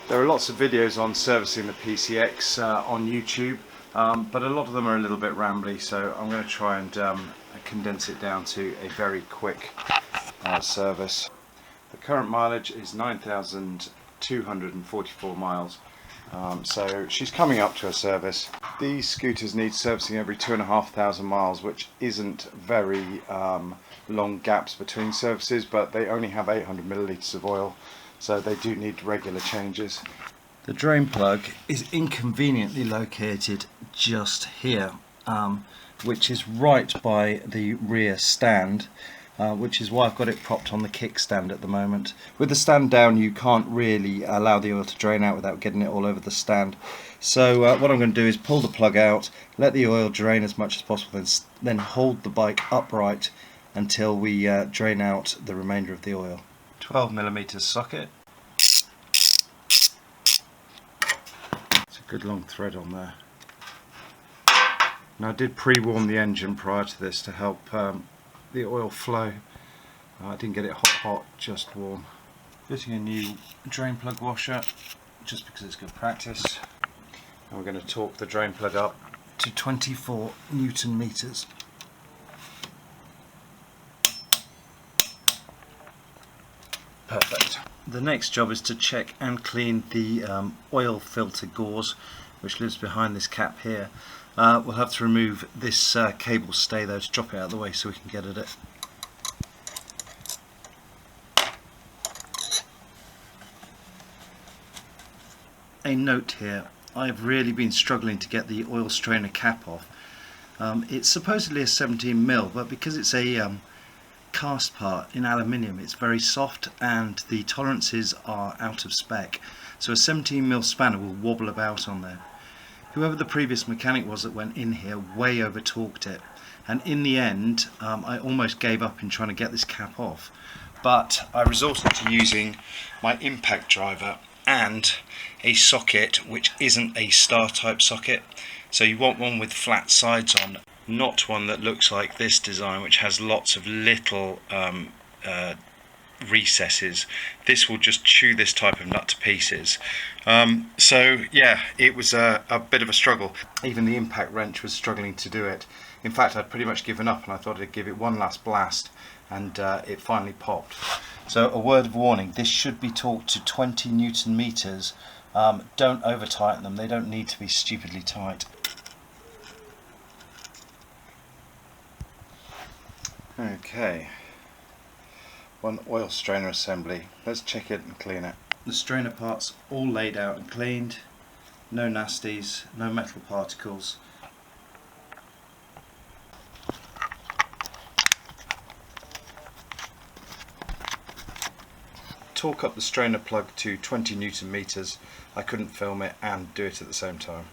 There are lots of videos on servicing the PCX on YouTube, but a lot of them are a little bit rambly, so I'm going to try and condense it down to a very quick service. The current mileage is 9,244 miles, so she's coming up to a service. These scooters need servicing every 2,500 miles, which isn't very long gaps between services, but they only have 800 millilitres of oil, so they do need regular changes. The drain plug is inconveniently located just here, which is right by the rear stand, which is why I've got it propped on the kickstand at the moment. With the stand down, you can't really allow the oil to drain out without getting it all over the stand. So what I'm going to do is pull the plug out, let the oil drain as much as possible, and then hold the bike upright until we drain out the remainder of the oil. 12mm socket. It's a good long thread on there. Now I did pre-warm the engine prior to this to help the oil flow. I didn't get it hot, just warm. Fitting a new drain plug washer just because it's good practice. And we're going to torque the drain plug up to 24 Newton meters. Perfect. The next job is to check and clean the oil filter gauze, which lives behind this cap here. We'll have to remove this cable stay though to drop it out of the way so we can get at it. A note here, I've really been struggling to get the oil strainer cap off. It's supposedly a 17mm, but because it's a cast part in aluminium, it's very soft and the tolerances are out of spec, so a 17mm spanner will wobble about on there. Whoever the previous mechanic was that went in here way over torqued it, and in the end I almost gave up in trying to get this cap off, but I resorted to using my impact driver and a socket which isn't a star type socket. So you want one with flat sides on, not one that looks like this design which has lots of little recesses. This will just chew this type of nut to pieces. So yeah, it was a bit of a struggle. Even the impact wrench was struggling to do it. In fact, I'd pretty much given up and I thought I'd give it one last blast, and it finally popped. So a word of warning, this should be torqued to 20 Newton meters. Don't over tighten them, they don't need to be stupidly tight. Okay, one oil strainer assembly. Let's check it and clean it. The strainer parts all laid out and cleaned, no nasties, no metal particles. Torque up the strainer plug to 20 Newton meters. I couldn't film it and do it at the same time.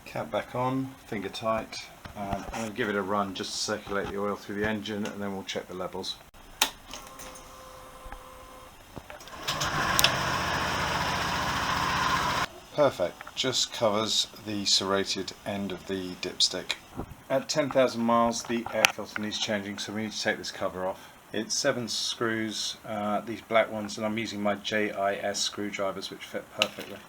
Cap back on, finger tight, and I'm going to give it a run just to circulate the oil through the engine, and then we'll check the levels. Perfect, just covers the serrated end of the dipstick. At 10,000 miles the air filter needs changing, so we need to take this cover off. It's 7 screws, these black ones, and I'm using my JIS screwdrivers which fit perfectly.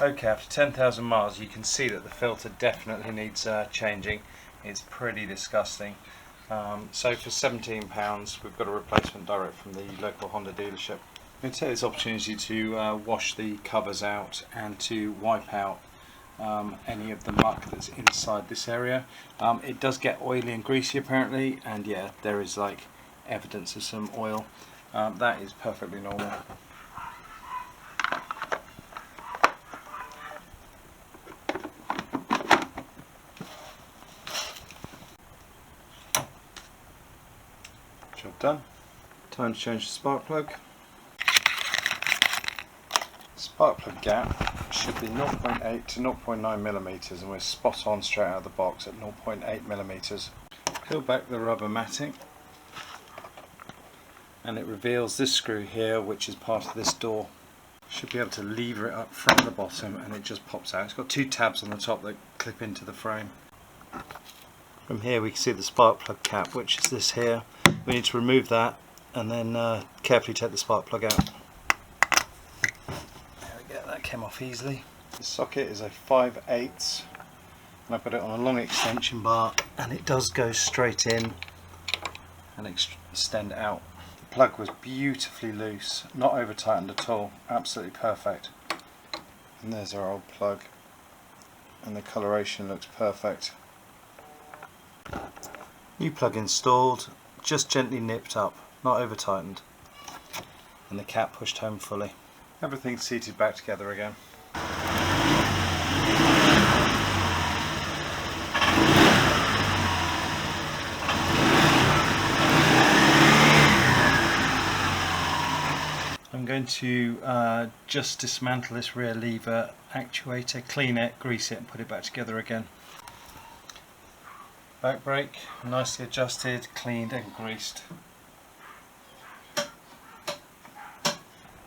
Okay, after 10,000 miles you can see that the filter definitely needs changing. It's pretty disgusting. So for £17 we've got a replacement direct from the local Honda dealership. I'm going to take this opportunity to wash the covers out and to wipe out any of the muck that's inside this area. It does get oily and greasy apparently, and yeah, there is like evidence of some oil. That is perfectly normal. Job done. Time to change the spark plug. Spark plug gap should be 0.8 to 0.9 millimeters, and we're spot on straight out of the box at 0.8 millimeters. Peel back the rubber matting and it reveals this screw here, which is part of this door. Should be able to lever it up from the bottom and it just pops out. It's got two tabs on the top that clip into the frame. From here we can see the spark plug cap, which is this here. We need to remove that and then carefully take the spark plug out. There we go, that came off easily. The socket is a 5/8 and I've got it on a long extension bar, and it does go straight in and extend out. The plug was beautifully loose, not over tightened at all, absolutely perfect. And there's our old plug, and the coloration looks perfect. New plug installed, just gently nipped up, not over tightened, and the cap pushed home fully. Everything's seated back together again. I'm going to just dismantle this rear lever actuator, clean it, grease it and put it back together again. Back brake, nicely adjusted, cleaned and greased.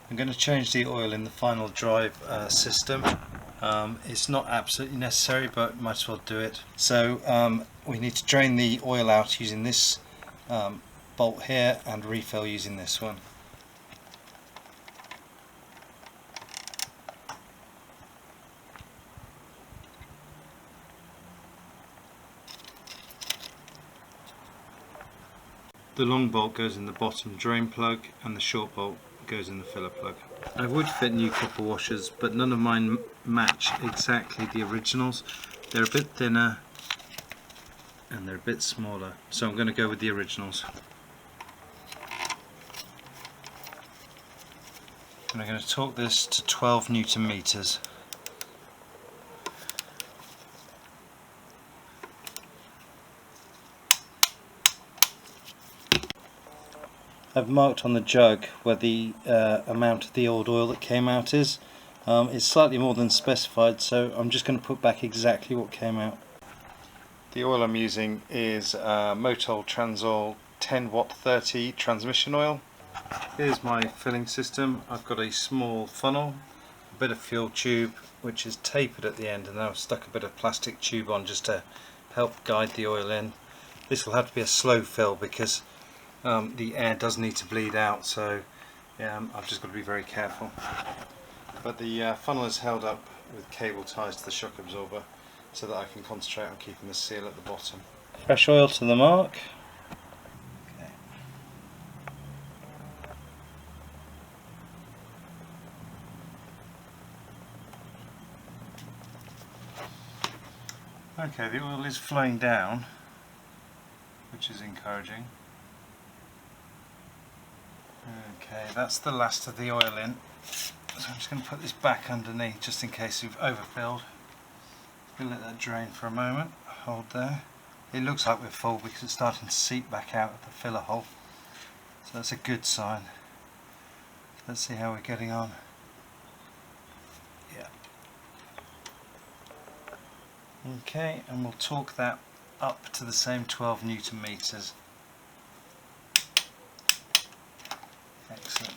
I'm going to change the oil in the final drive system. It's not absolutely necessary, but might as well do it. So we need to drain the oil out using this bolt here and refill using this one. The long bolt goes in the bottom drain plug and the short bolt goes in the filler plug. I would fit new copper washers, but none of mine match exactly the originals. They're a bit thinner and they're a bit smaller, so I'm going to go with the originals. And I'm going to torque this to 12 Newton meters. I've marked on the jug where the amount of the old oil that came out is. It's slightly more than specified, so I'm just going to put back exactly what came out. The oil I'm using is Motol Transoil 10 watt 30 transmission oil. Here's my filling system. I've got a small funnel, a bit of fuel tube which is tapered at the end, and I've stuck a bit of plastic tube on just to help guide the oil in. This will have to be a slow fill because the air does need to bleed out, so I've just got to be very careful. But the funnel is held up with cable ties to the shock absorber so that I can concentrate on keeping the seal at the bottom. Fresh oil to the mark. Okay, the oil is flowing down, which is encouraging. Okay, that's the last of the oil in, so I'm just going to put this back underneath just in case we've overfilled. We'll let that drain for a moment, hold there. It looks like we're full because it's starting to seep back out of the filler hole, so that's a good sign. Let's see how we're getting on. Yeah. Okay, and we'll torque that up to the same 12 Newton meters. Excellent.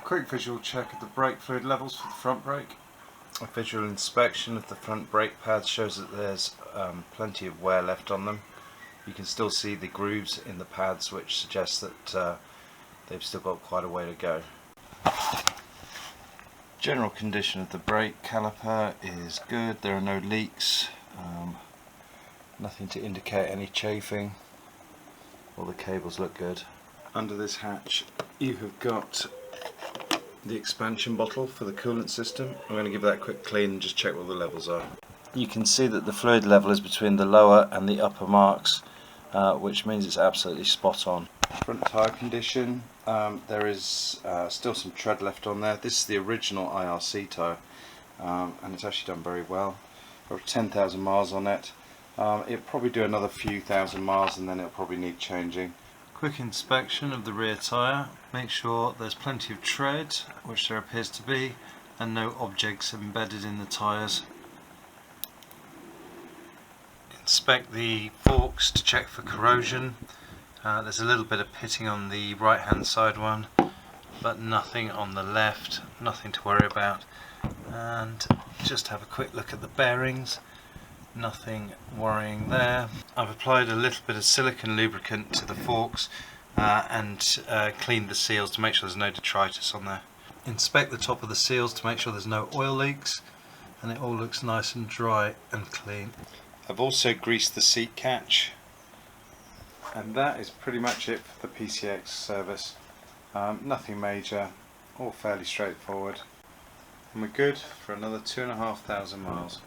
Quick visual check of the brake fluid levels for the front brake. A visual inspection of the front brake pads shows that there's plenty of wear left on them. You can still see the grooves in the pads, which suggests that they've still got quite a way to go. General condition of the brake caliper is good. There are no leaks, nothing to indicate any chafing. All the cables look good. Under this hatch you have got the expansion bottle for the coolant system. I'm going to give that a quick clean and just check what the levels are. You can see that the fluid level is between the lower and the upper marks, which means it's absolutely spot on. Front tyre condition, there is still some tread left on there. This is the original IRC tyre, and it's actually done very well. There are 10,000 miles on it. It'll probably do another few thousand miles and then it'll probably need changing. Quick inspection of the rear tyre. Make sure there's plenty of tread, which there appears to be, and no objects embedded in the tyres. Inspect the forks to check for corrosion. There's a little bit of pitting on the right hand side one, but nothing on the left, nothing to worry about. And just have a quick look at the bearings, nothing worrying there. I've applied a little bit of silicone lubricant to the forks and cleaned the seals to make sure there's no detritus on there. Inspect the top of the seals to make sure there's no oil leaks, and it all looks nice and dry and clean. I've also greased the seat catch, and that is pretty much it for the PCX service. Nothing major, all fairly straightforward, and we're good for another 2,500 miles.